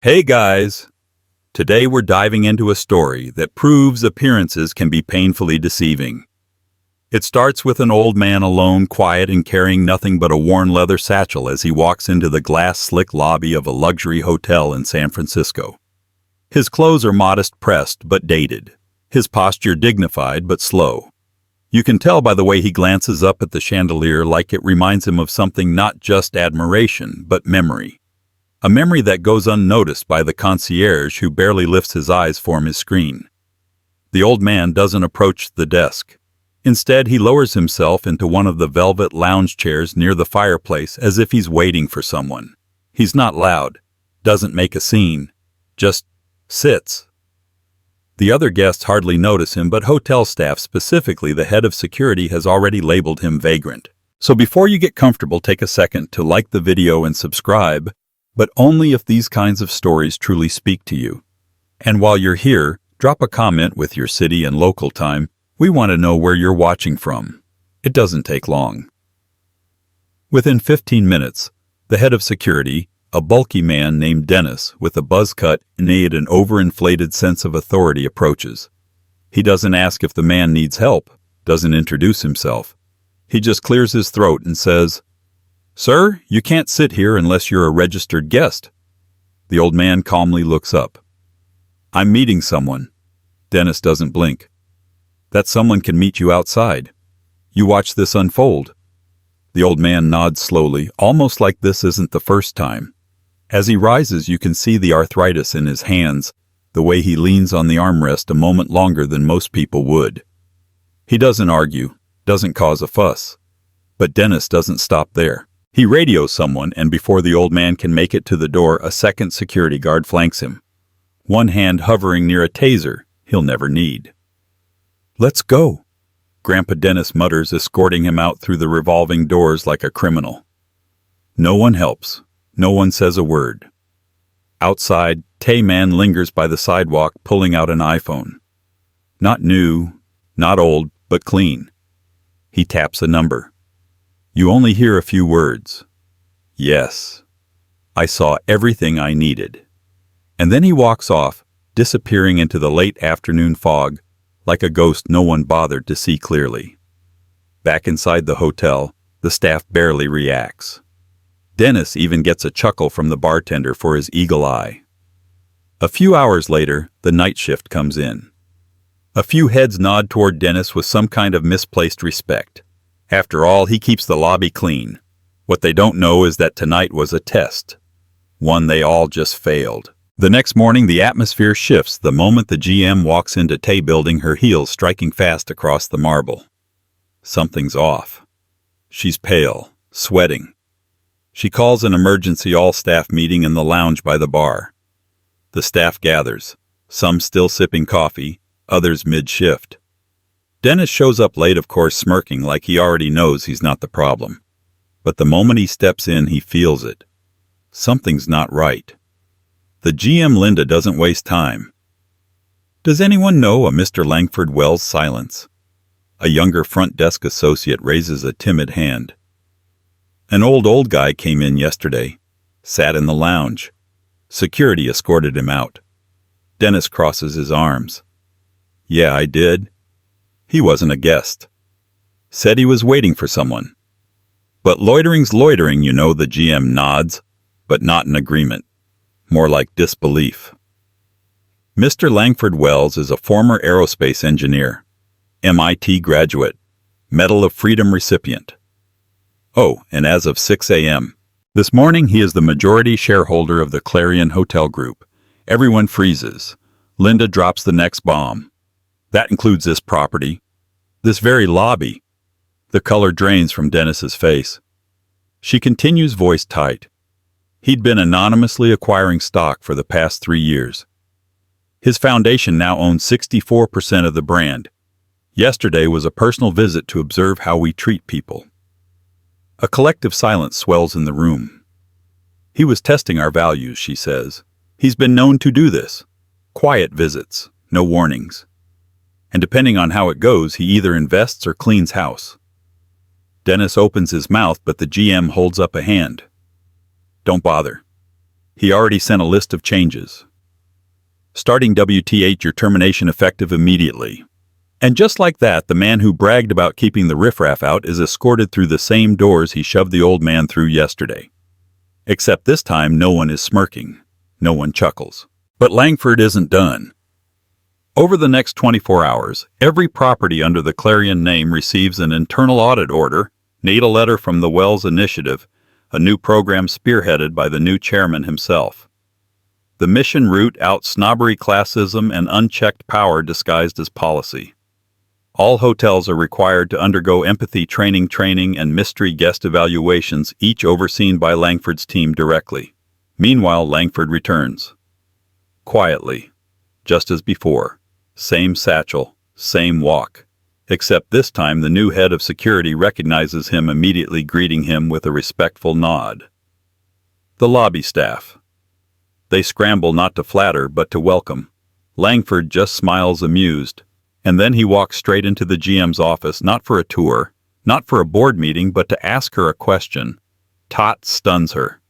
Hey guys! Today we're diving into a story that proves appearances can be painfully deceiving. It starts with an old man alone, quiet and carrying nothing but a worn leather satchel as he walks into the glass-slick lobby of a luxury hotel in San Francisco. His clothes are modest pressed but dated, his posture dignified but slow. You can tell by the way he glances up at the chandelier like it reminds him of something, not just admiration but memory. A memory that goes unnoticed by the concierge who barely lifts his eyes from his screen. The old man doesn't approach the desk. Instead, he lowers himself into one of the velvet lounge chairs near the fireplace as if he's waiting for someone. He's not loud, doesn't make a scene, just sits. The other guests hardly notice him, but hotel staff, specifically the head of security, has already labeled him vagrant. So before you get comfortable, take a second to like the video and subscribe, but only if these kinds of stories truly speak to you. And while you're here, drop a comment with your city and local time. We want to know where you're watching from. It doesn't take long. Within 15 minutes, the head of security, a bulky man named Dennis with a buzz cut and an overinflated sense of authority, approaches. He doesn't ask if the man needs help, doesn't introduce himself. He just clears his throat and says, "Sir, you can't sit here unless you're a registered guest." The old man calmly looks up. "I'm meeting someone." Dennis doesn't blink. "That someone can meet you outside. You watch this unfold." The old man nods slowly, almost like this isn't the first time. As he rises, you can see the arthritis in his hands, the way he leans on the armrest a moment longer than most people would. He doesn't argue, doesn't cause a fuss. But Dennis doesn't stop there. He radios someone, and before the old man can make it to the door, a second security guard flanks him, one hand hovering near a taser he'll never need. "Let's go," Grandpa Dennis mutters, escorting him out through the revolving doors like a criminal. No one helps. No one says a word. Outside, Tay Man lingers by the sidewalk, pulling out an iPhone. Not new, not old, but clean. He taps a number. You only hear a few words. "Yes, I saw everything I needed." And then he walks off, disappearing into the late afternoon fog, like a ghost no one bothered to see clearly. Back inside the hotel, the staff barely reacts. Dennis even gets a chuckle from the bartender for his eagle eye. A few hours later, the night shift comes in. A few heads nod toward Dennis with some kind of misplaced respect. After all, he keeps the lobby clean. What they don't know is that tonight was a test. One they all just failed. The next morning, the atmosphere shifts the moment the GM walks into Tay Building, her heels striking fast across the marble. Something's off. She's pale, sweating. She calls an emergency all-staff meeting in the lounge by the bar. The staff gathers, some still sipping coffee, others mid-shift. Dennis shows up late, of course, smirking like he already knows he's not the problem. But the moment he steps in, he feels it. Something's not right. The GM, Linda, doesn't waste time. "Does anyone know a Mr. Langford Wells?" Silence. A younger front desk associate raises a timid hand. "An old guy came in yesterday. Sat in the lounge. Security escorted him out." Dennis crosses his arms. "Yeah, I did. He wasn't a guest. Said he was waiting for someone. But loitering's loitering, you know." The GM nods, but not in agreement. More like disbelief. "Mr. Langford Wells is a former aerospace engineer, MIT graduate, Medal of Freedom recipient. Oh, and as of 6 a.m. this morning, he is the majority shareholder of the Clarion Hotel Group." Everyone freezes. Linda drops the next bomb. "That includes this property, this very lobby." The color drains from Dennis's face. She continues, voice tight. He'd been anonymously acquiring stock for the past 3 years. His foundation now owns 64% of the brand. Yesterday was a personal visit to observe how we treat people. A collective silence swells in the room. "He was testing our values," she says. "He's been known to do this. Quiet visits, no warnings. And depending on how it goes, he either invests or cleans house." Dennis opens his mouth, but the GM holds up a hand. "Don't bother." He already sent a list of changes. Starting WT8, your termination effective immediately. And just like that, the man who bragged about keeping the riffraff out is escorted through the same doors he shoved the old man through yesterday. Except this time, no one is smirking. No one chuckles. But Langford isn't done. Over the next 24 hours, every property under the Clarion name receives an internal audit order, need a letter from the Wells Initiative, a new program spearheaded by the new chairman himself. The mission root out snobbery, classism, and unchecked power disguised as policy. All hotels are required to undergo empathy training and mystery guest evaluations, each overseen by Langford's team directly. Meanwhile, Langford returns. Quietly, just as before. Same satchel, same walk. Except this time the new head of security recognizes him, immediately greeting him with a respectful nod. The lobby staff. They scramble not to flatter but to welcome. Langford just smiles amused. And then he walks straight into the GM's office, not for a tour, not for a board meeting, but to ask her a question. Tot stuns her.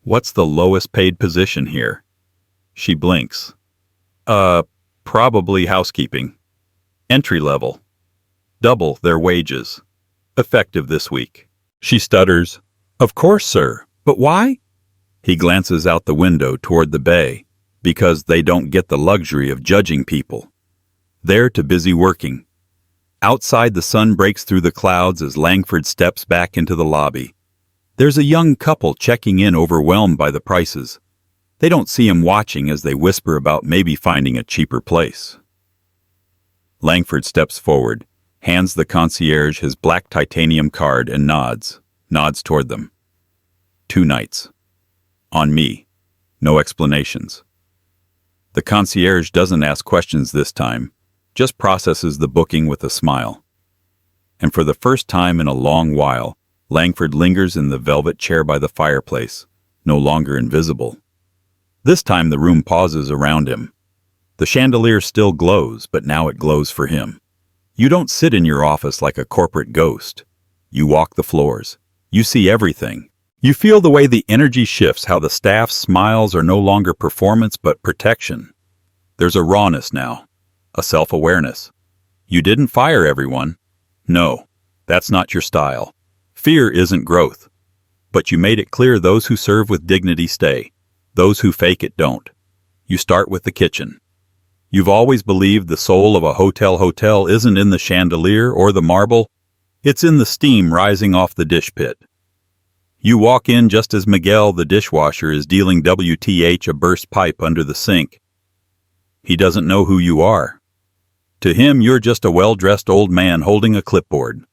What's the lowest paid position here? She blinks. Probably housekeeping. Entry level. Double their wages. Effective this week. She stutters. Of course, sir. But why? He glances out the window toward the bay. Because they don't get the luxury of judging people. They're too busy working. Outside, the sun breaks through the clouds as Langford steps back into the lobby. There's a young couple checking in, overwhelmed by the prices. They don't see him watching as they whisper about maybe finding a cheaper place. Langford steps forward, hands the concierge his black titanium card and nods toward them. 2 nights. On me. No explanations. The concierge doesn't ask questions this time, just processes the booking with a smile. And for the first time in a long while, Langford lingers in the velvet chair by the fireplace, no longer invisible. This time the room pauses around him. The chandelier still glows, but now it glows for him. You don't sit in your office like a corporate ghost. You walk the floors. You see everything. You feel the way the energy shifts, how the staff's smiles are no longer performance but protection. There's a rawness now, a self-awareness. You didn't fire everyone. No, that's not your style. Fear isn't growth. But you made it clear those who serve with dignity stay. Those who fake it don't. You start with the kitchen. You've always believed the soul of a hotel isn't in the chandelier or the marble. It's in the steam rising off the dish pit. You walk in just as Miguel, the dishwasher, is dealing WTH a burst pipe under the sink. He doesn't know who you are. To him, you're just a well-dressed old man holding a clipboard.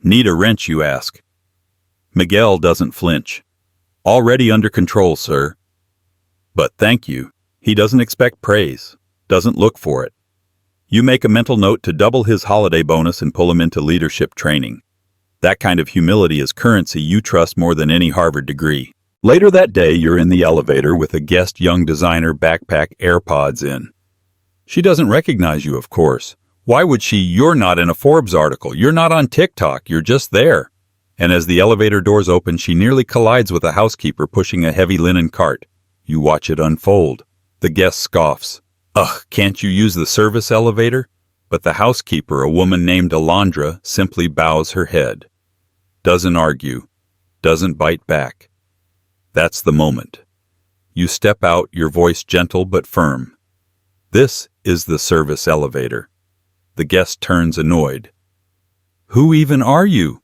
Need a wrench, you ask. Miguel doesn't flinch. Already under control, sir. But thank you. He doesn't expect praise, doesn't look for it. You make a mental note to double his holiday bonus and pull him into leadership training. That kind of humility is currency you trust more than any Harvard degree. Later that day, you're in the elevator with a guest young designer backpack, AirPods in. She doesn't recognize you, of course. Why would she? You're not in a Forbes article. You're not on TikTok. You're just there. And as the elevator doors open, she nearly collides with a housekeeper pushing a heavy linen cart. You watch it unfold. The guest scoffs. Ugh, can't you use the service elevator? But the housekeeper, a woman named Alondra, simply bows her head. Doesn't argue. Doesn't bite back. That's the moment. You step out, your voice gentle but firm. This is the service elevator. The guest turns annoyed. Who even are you?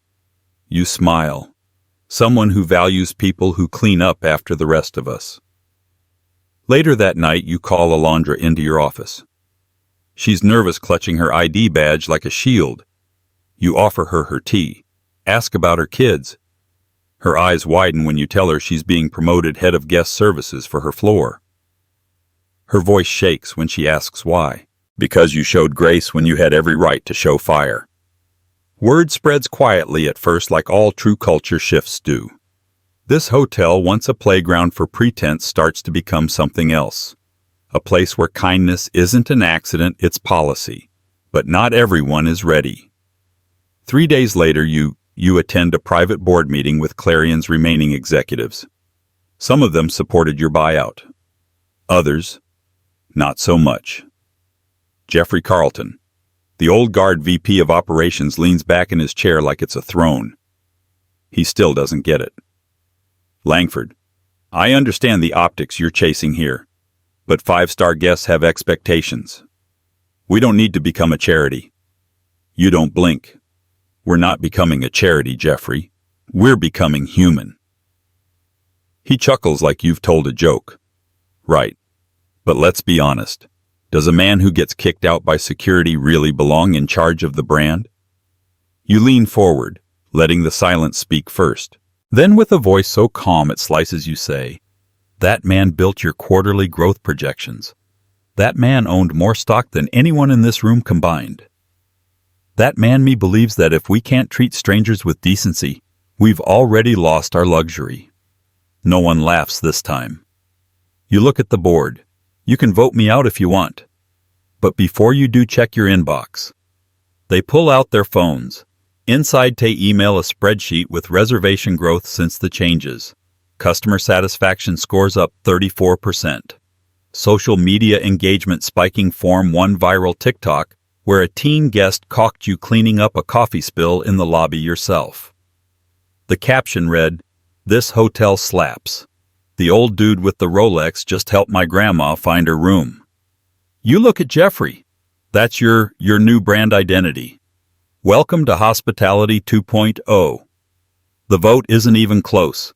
You smile. Someone who values people who clean up after the rest of us. Later that night, you call Alondra into your office. She's nervous, clutching her ID badge like a shield. You offer her her tea. Ask about her kids. Her eyes widen when you tell her she's being promoted head of guest services for her floor. Her voice shakes when she asks why. Because you showed grace when you had every right to show fire. Word spreads quietly at first, like all true culture shifts do. This hotel, once a playground for pretense, starts to become something else. A place where kindness isn't an accident, it's policy. But not everyone is ready. 3 days later, you attend a private board meeting with Clarion's remaining executives. Some of them supported your buyout. Others, not so much. Jeffrey Carlton, the old guard VP of operations, leans back in his chair like it's a throne. He still doesn't get it. Langford, I understand the optics you're chasing here, but five-star guests have expectations. We don't need to become a charity. You don't blink. We're not becoming a charity, Jeffrey. We're becoming human. He chuckles like you've told a joke. Right. But let's be honest. Does a man who gets kicked out by security really belong in charge of the brand? You lean forward, letting the silence speak first. Then with a voice so calm it slices you say, that man built your quarterly growth projections. That man owned more stock than anyone in this room combined. That man me believes that if we can't treat strangers with decency, we've already lost our luxury. No one laughs this time. You look at the board. You can vote me out if you want. But before you do, check your inbox. They pull out their phones. Inside they email a spreadsheet with reservation growth since the changes. Customer satisfaction scores up 34%. Social media engagement spiking. Form one viral TikTok where a teen guest caught you cleaning up a coffee spill in the lobby yourself. The caption read, "This hotel slaps. The old dude with the Rolex just helped my grandma find her room." You look at Jeffrey. That's your new brand identity. Welcome to Hospitality 2.0. The vote isn't even close.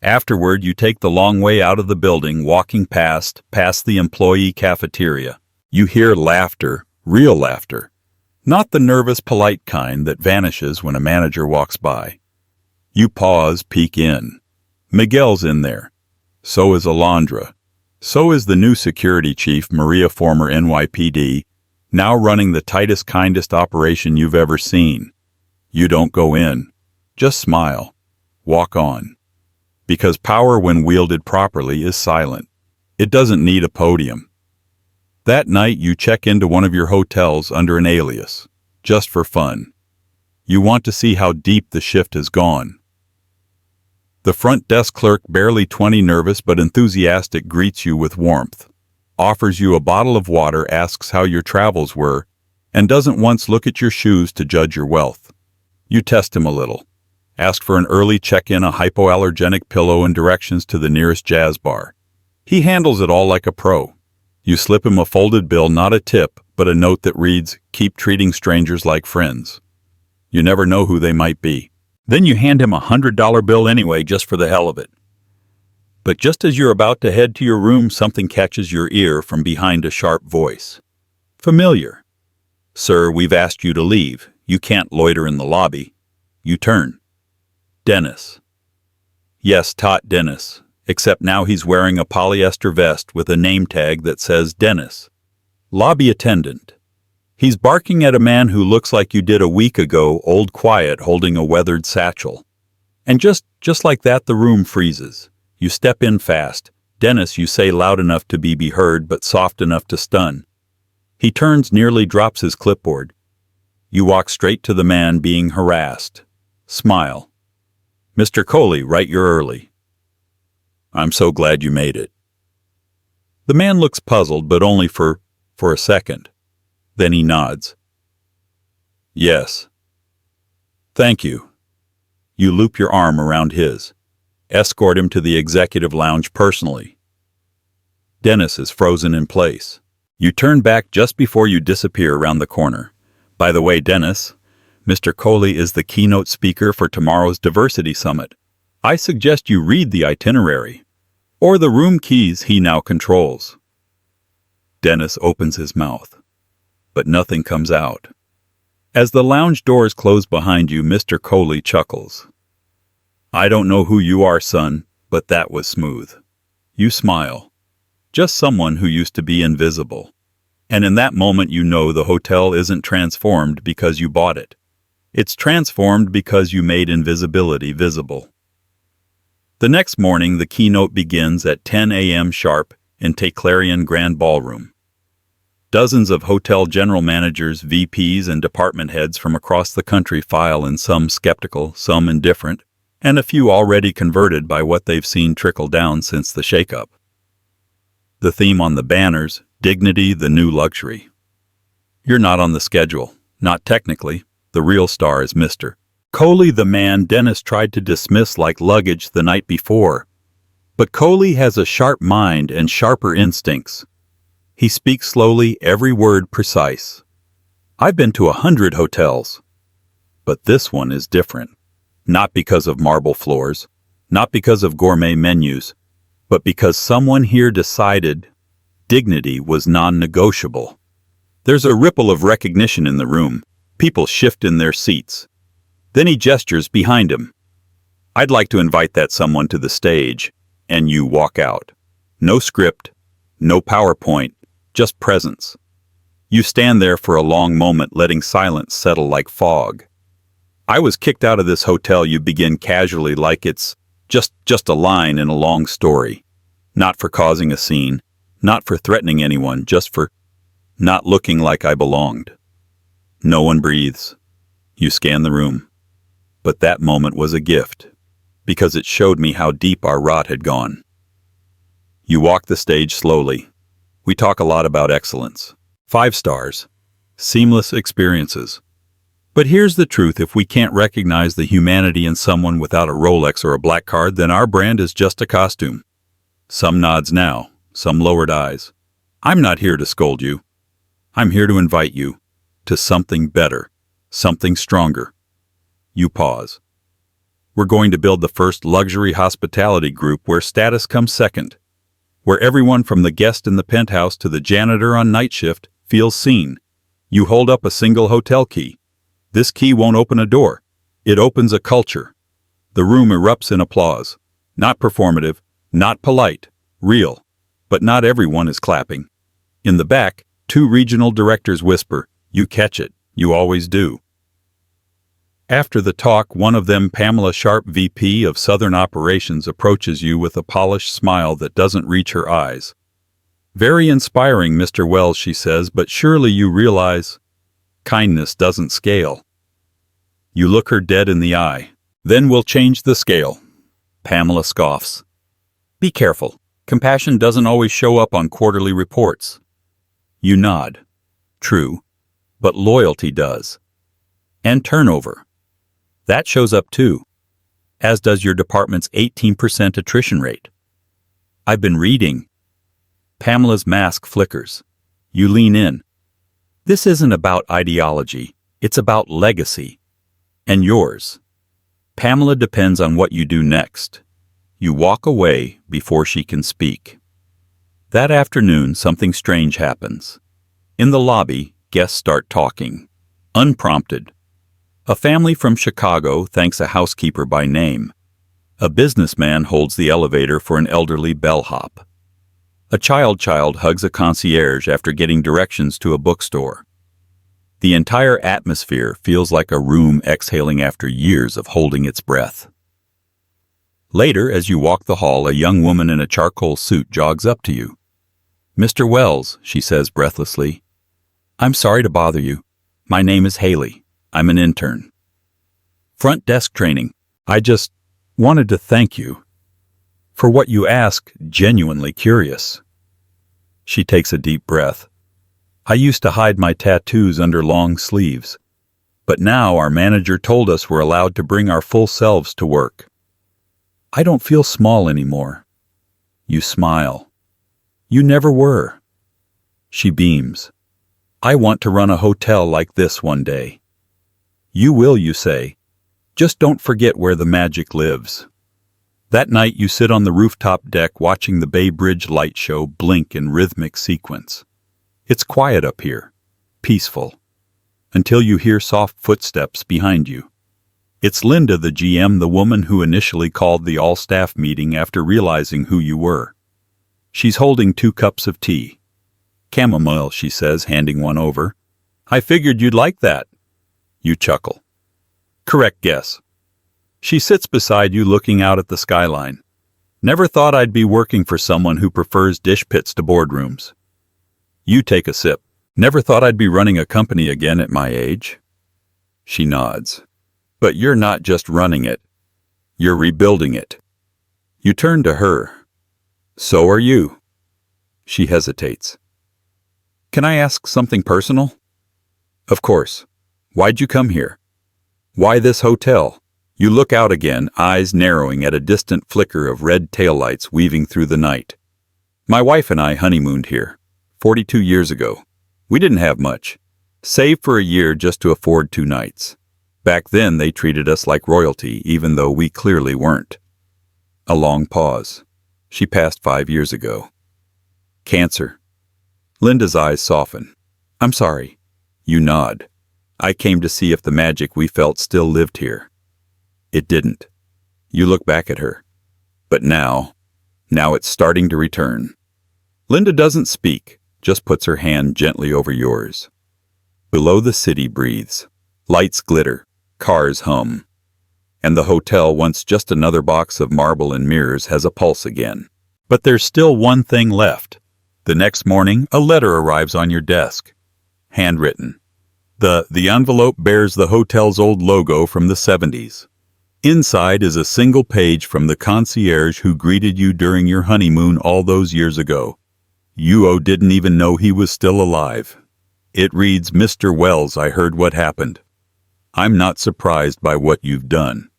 Afterward, you take the long way out of the building, walking past the employee cafeteria. You hear laughter, real laughter. Not the nervous, polite kind that vanishes when a manager walks by. You pause, peek in. Miguel's in there. So is Alondra. So is the new security chief, Maria, former NYPD, now running the tightest, kindest operation you've ever seen. You don't go in. Just smile. Walk on. Because power, when wielded properly, is silent. It doesn't need a podium. That night, you check into one of your hotels under an alias, just for fun. You want to see how deep the shift has gone. The front desk clerk, barely 20, nervous but enthusiastic, greets you with warmth, offers you a bottle of water, asks how your travels were, and doesn't once look at your shoes to judge your wealth. You test him a little. Ask for an early check-in, a hypoallergenic pillow, and directions to the nearest jazz bar. He handles it all like a pro. You slip him a folded bill, not a tip, but a note that reads, "Keep treating strangers like friends." You never know who they might be. Then you hand him a $100 bill anyway, just for the hell of it. But just as you're about to head to your room, something catches your ear from behind a sharp voice. Familiar. "Sir, we've asked you to leave. You can't loiter in the lobby." You turn. Dennis. Yes, Tot Dennis, except now he's wearing a polyester vest with a name tag that says Dennis. Lobby attendant. He's barking at a man who looks like you did a week ago, old quiet, holding a weathered satchel. And just like that, the room freezes. You step in fast. "Dennis," you say, loud enough to be heard, but soft enough to stun. He turns, nearly drops his clipboard. You walk straight to the man being harassed. Smile. "Mr. Coley, right, you're early." "I'm so glad you made it." The man looks puzzled, but only for a second. Then he nods. "Yes." "Thank you." You loop your arm around his. Escort him to the executive lounge personally. Dennis is frozen in place. You turn back just before you disappear around the corner. "By the way, Dennis, Mr. Coley is the keynote speaker for tomorrow's Diversity Summit. I suggest you read the itinerary, or the room keys he now controls." Dennis opens his mouth, but nothing comes out. As the lounge doors close behind you, Mr. Coley chuckles. "I don't know who you are, son, but that was smooth." You smile. Just someone who used to be invisible. And in that moment you know the hotel isn't transformed because you bought it. It's transformed because you made invisibility visible. The next morning, the keynote begins at 10 a.m. sharp in Clarion Grand Ballroom. Dozens of hotel general managers, VPs, and department heads from across the country file in, some skeptical, some indifferent, and a few already converted by what they've seen trickle down since the shakeup. The theme on the banners, dignity the new luxury. You're not on the schedule, not technically. The real star is Mr. Coley, the man Dennis tried to dismiss like luggage the night before. But Coley has a sharp mind and sharper instincts. He speaks slowly, every word precise. I've been to 100 hotels, but this one is different. Not because of marble floors, not because of gourmet menus, but because someone here decided dignity was non-negotiable. There's a ripple of recognition in the room. People shift in their seats. Then he gestures behind him. I'd like to invite that someone to the stage, and you walk out. No script, no PowerPoint, just presence. You stand there for a long moment, letting silence settle like fog. I was kicked out of this hotel, you begin casually, like it's just a line in a long story. Not for causing a scene, not for threatening anyone, just for not looking like I belonged. No one breathes. You scan the room. But that moment was a gift, because it showed me how deep our rot had gone. You walk the stage slowly. We talk a lot about excellence. 5 stars. Seamless experiences. But here's the truth: if we can't recognize the humanity in someone without a Rolex or a black card, then our brand is just a costume. Some nods now, some lowered eyes. I'm not here to scold you. I'm here to invite you to something better, something stronger. You pause. We're going to build the first luxury hospitality group where status comes second, where everyone from the guest in the penthouse to the janitor on night shift feels seen. You hold up a single hotel key. This key won't open a door. It opens a culture. The room erupts in applause. Not performative, not polite, real. But not everyone is clapping. In the back, 2 regional directors whisper, "You catch it, you always do." After the talk, one of them, Pamela Sharp, VP of Southern Operations, approaches you with a polished smile that doesn't reach her eyes. "Very inspiring, Mr. Wells," she says, "but surely you realize kindness doesn't scale." You look her dead in the eye. "Then we'll change the scale." Pamela scoffs. "Be careful. Compassion doesn't always show up on quarterly reports." You nod. True. But loyalty does. And turnover. That shows up too. As does your department's 18% attrition rate. I've been reading. Pamela's mask flickers. You lean in. This isn't about ideology. It's about legacy. And yours. Pamela depends on what you do next. You walk away before she can speak. That afternoon, something strange happens. In the lobby, guests start talking. Unprompted. A family from Chicago thanks a housekeeper by name. A businessman holds the elevator for an elderly bellhop. A child hugs a concierge after getting directions to a bookstore. The entire atmosphere feels like a room exhaling after years of holding its breath. Later, as you walk the hall, a young woman in a charcoal suit jogs up to you. "Mr. Wells," she says breathlessly. "I'm sorry to bother you. My name is Haley. I'm an intern. Front desk training. I just wanted to thank you for what you ask, genuinely curious." She takes a deep breath. "I used to hide my tattoos under long sleeves, but now our manager told us we're allowed to bring our full selves to work. I don't feel small anymore." You smile. "You never were." She beams. "I want to run a hotel like this one day." "You will," you say. "Just don't forget where the magic lives." That night you sit on the rooftop deck watching the Bay Bridge light show blink in rhythmic sequence. It's quiet up here, peaceful, until you hear soft footsteps behind you. It's Linda, the GM, the woman who initially called the all-staff meeting after realizing who you were. She's holding 2 cups of tea. "Chamomile," she says, handing one over. "I figured you'd like that." You chuckle. "Correct guess." She sits beside you looking out at the skyline. "Never thought I'd be working for someone who prefers dish pits to boardrooms." You take a sip. "Never thought I'd be running a company again at my age." She nods. "But you're not just running it. You're rebuilding it. You turn to her. So are you. She hesitates. Can I ask something personal? Of course. Why'd you come here? Why this hotel? You look out again, eyes narrowing at a distant flicker of red taillights weaving through the night. My wife and I honeymooned here, 42 years ago. We didn't have much. Saved for a year just to afford 2 nights. Back then they treated us like royalty, even though we clearly weren't. A long pause. She passed 5 years ago. Cancer. Linda's eyes soften. I'm sorry. You nod. I came to see if the magic we felt still lived here. It didn't. You look back at her. But now it's starting to return. Linda doesn't speak, just puts her hand gently over yours. Below the city breathes. Lights glitter. Cars hum. And the hotel, once just another box of marble and mirrors, has a pulse again. But there's still one thing left. The next morning, a letter arrives on your desk. Handwritten. The envelope bears the hotel's old logo from the 70s. Inside is a single page from the concierge who greeted you during your honeymoon all those years ago. You didn't even know he was still alive. It reads, Mr. Wells, I heard what happened. I'm not surprised by what you've done.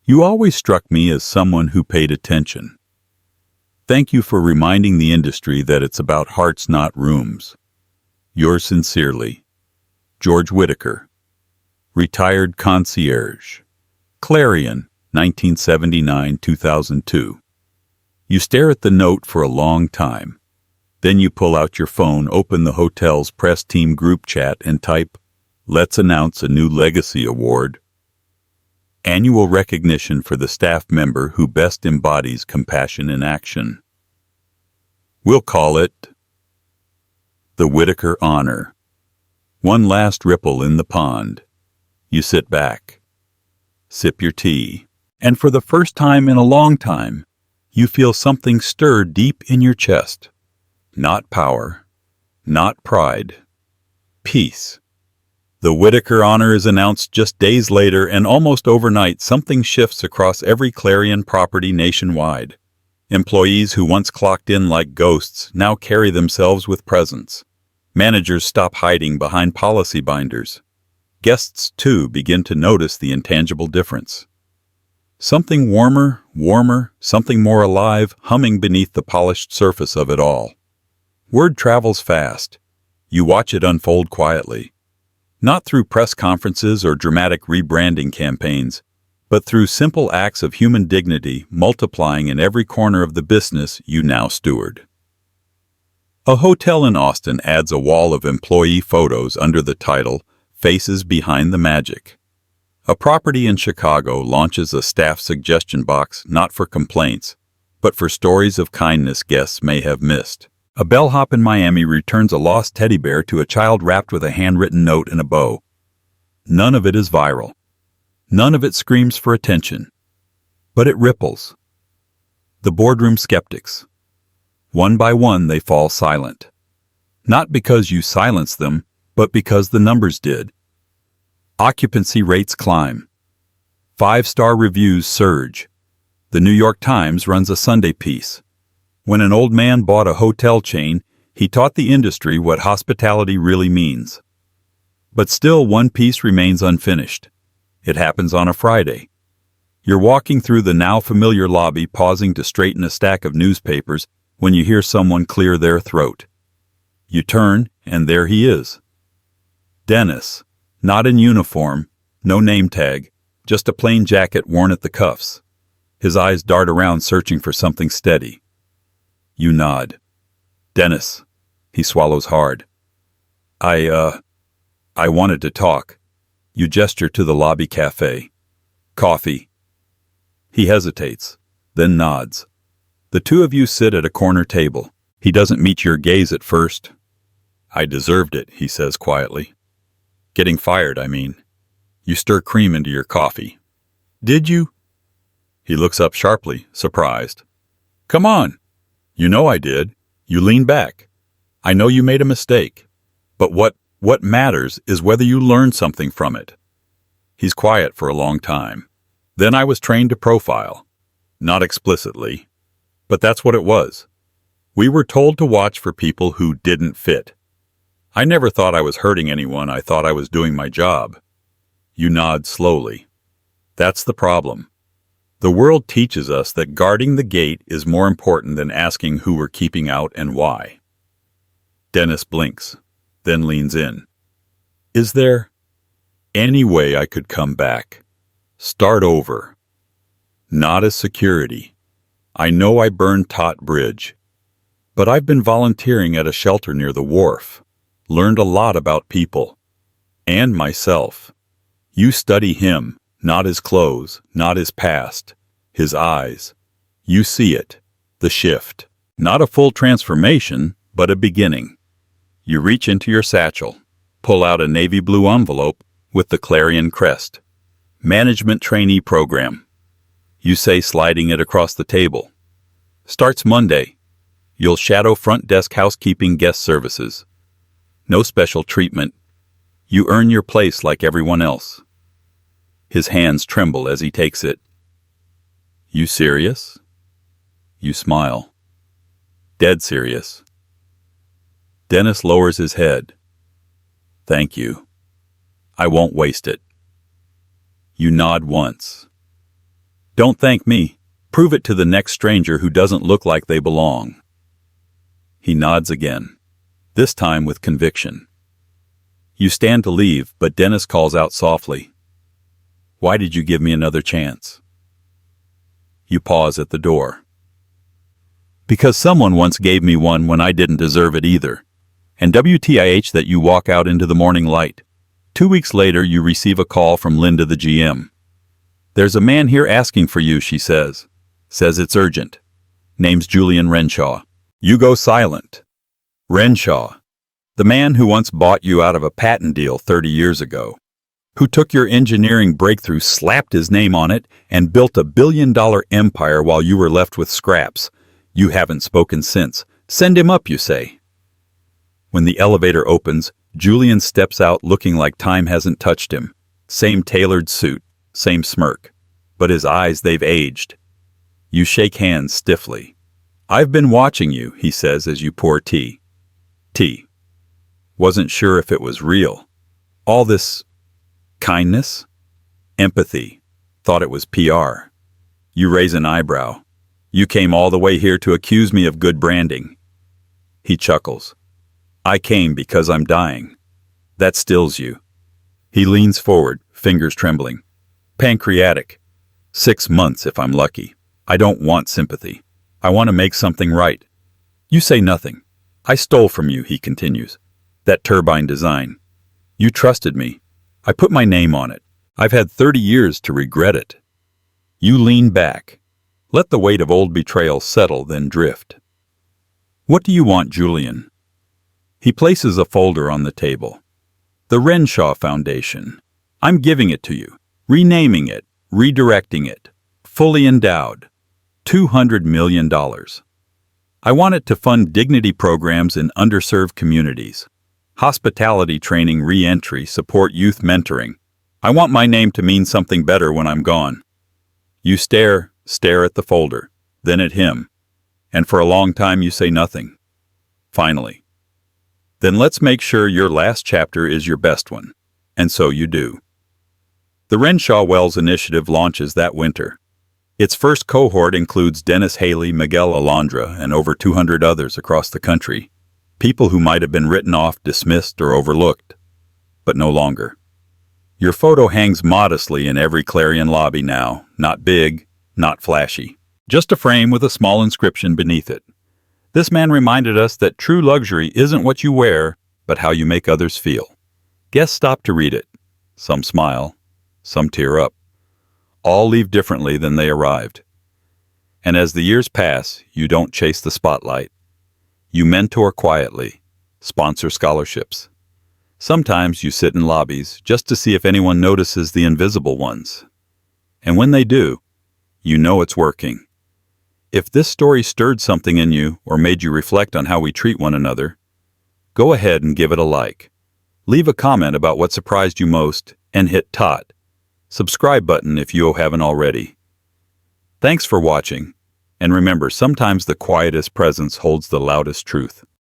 You always struck me as someone who paid attention. Thank you for reminding the industry that it's about hearts, not rooms. Yours sincerely, George Whitaker, Retired Concierge. Clarion, 1979-2002. You stare at the note for a long time. Then you pull out your phone, open the hotel's press team group chat, and type, Let's announce a new legacy award. Annual recognition for the staff member who best embodies compassion in action. We'll call it the Whitaker Honor. One last ripple in the pond. You sit back, sip your tea, and for the first time in a long time, you feel something stir deep in your chest. Not power, not pride, peace. The Whitaker Honor is announced just days later, and almost overnight something shifts across every Clarion property nationwide. Employees who once clocked in like ghosts now carry themselves with presence. Managers stop hiding behind policy binders. Guests, too, begin to notice the intangible difference. Something warmer, something more alive, humming beneath the polished surface of it all. Word travels fast. You watch it unfold quietly. Not through press conferences or dramatic rebranding campaigns, but through simple acts of human dignity multiplying in every corner of the business you now steward. A hotel in Austin adds a wall of employee photos under the title, Faces Behind the Magic. A property in Chicago launches a staff suggestion box not for complaints, but for stories of kindness guests may have missed. A bellhop in Miami returns a lost teddy bear to a child wrapped with a handwritten note and a bow. None of it is viral. None of it screams for attention. But it ripples. The boardroom skeptics. One by one they fall silent. Not because you silenced them, but because the numbers did. Occupancy rates climb. 5-star reviews surge. The New York Times runs a Sunday piece. When an old man bought a hotel chain, he taught the industry what hospitality really means. But still, one piece remains unfinished. It happens on a Friday. You're walking through the now familiar lobby, pausing to straighten a stack of newspapers when you hear someone clear their throat. You turn, and there he is. Dennis, not in uniform, no name tag, just a plain jacket worn at the cuffs. His eyes dart around, searching for something steady. You nod. Dennis. He swallows hard. I wanted to talk. You gesture to the lobby cafe. Coffee. He hesitates, then nods. The two of you sit at a corner table. He doesn't meet your gaze at first. I deserved it, he says quietly. Getting fired, I mean. You stir cream into your coffee. Did you? He looks up sharply, surprised. Come on. You know I did. You lean back. I know you made a mistake. But what matters is whether you learn something from it. He's quiet for a long time. Then I was trained to profile. Not explicitly, but that's what it was. We were told to watch for people who didn't fit. I never thought I was hurting anyone. I thought I was doing my job. You nod slowly. That's the problem. The world teaches us that guarding the gate is more important than asking who we're keeping out and why. Dennis blinks, then leans in. Is there any way I could come back? Start over. Not as security. I know I burned Tot Bridge. But I've been volunteering at a shelter near the wharf. Learned a lot about people. And myself. You study him, not his clothes, not his past. His eyes. You see it. The shift. Not a full transformation, but a beginning. You reach into your satchel. Pull out a navy blue envelope with the Clarion crest. Management trainee program. You say, sliding it across the table. Starts Monday. You'll shadow front desk housekeeping guest services. No special treatment. You earn your place like everyone else. His hands tremble as he takes it. You serious? You smile. Dead serious. Dennis lowers his head. Thank you. I won't waste it. You nod once. Don't thank me. Prove it to the next stranger who doesn't look like they belong. He nods again, this time with conviction. You stand to leave, but Dennis calls out softly. Why did you give me another chance? You pause at the door. Because someone once gave me one when I didn't deserve it either. And WTIH that you walk out into the morning light. 2 weeks later, you receive a call from Linda, the GM. There's a man here asking for you, she says. Says it's urgent. Name's Julian Renshaw. You go silent. Renshaw, the man who once bought you out of a patent deal 30 years ago, who took your engineering breakthrough, slapped his name on it, and built a billion-dollar empire while you were left with scraps. You haven't spoken since. Send him up, you say. When the elevator opens, Julian steps out looking like time hasn't touched him. Same tailored suit, same smirk. But his eyes, they've aged. You shake hands stiffly. I've been watching you, he says as you pour tea. Tea. Wasn't sure if it was real. All this kindness? Empathy. Thought it was PR. You raise an eyebrow. You came all the way here to accuse me of good branding. He chuckles. I came because I'm dying. That stills you. He leans forward, fingers trembling. Pancreatic. 6 months if I'm lucky. I don't want sympathy. I want to make something right. You say nothing. I stole from you, he continues. That turbine design. You trusted me. I put my name on it. I've had 30 years to regret it. You lean back. Let the weight of old betrayal settle, then drift. What do you want, Julian? He places a folder on the table. The Renshaw Foundation. I'm giving it to you, renaming it, redirecting it, fully endowed. $200 million. I want it to fund dignity programs in underserved communities, hospitality training, re-entry, support youth mentoring. I want my name to mean something better when I'm gone. You stare at the folder, then at him, and for a long time you say nothing. Finally. Then let's make sure your last chapter is your best one. And so you do. The Renshaw Wells Initiative launches that winter. Its first cohort includes Dennis Haley, Miguel Alondra, and over 200 others across the country, people who might have been written off, dismissed, or overlooked, but no longer. Your photo hangs modestly in every Clarion lobby now, not big, not flashy, just a frame with a small inscription beneath it. This man reminded us that true luxury isn't what you wear, but how you make others feel. Guests stop to read it. Some smile, some tear up. All leave differently than they arrived. And as the years pass, you don't chase the spotlight. You mentor quietly, sponsor scholarships. Sometimes you sit in lobbies just to see if anyone notices the invisible ones. And when they do, you know it's working. If this story stirred something in you or made you reflect on how we treat one another, go ahead and give it a like. Leave a comment about what surprised you most and hit tot. subscribe button if you haven't already. Thanks for watching, and remember, sometimes the quietest presence holds the loudest truth.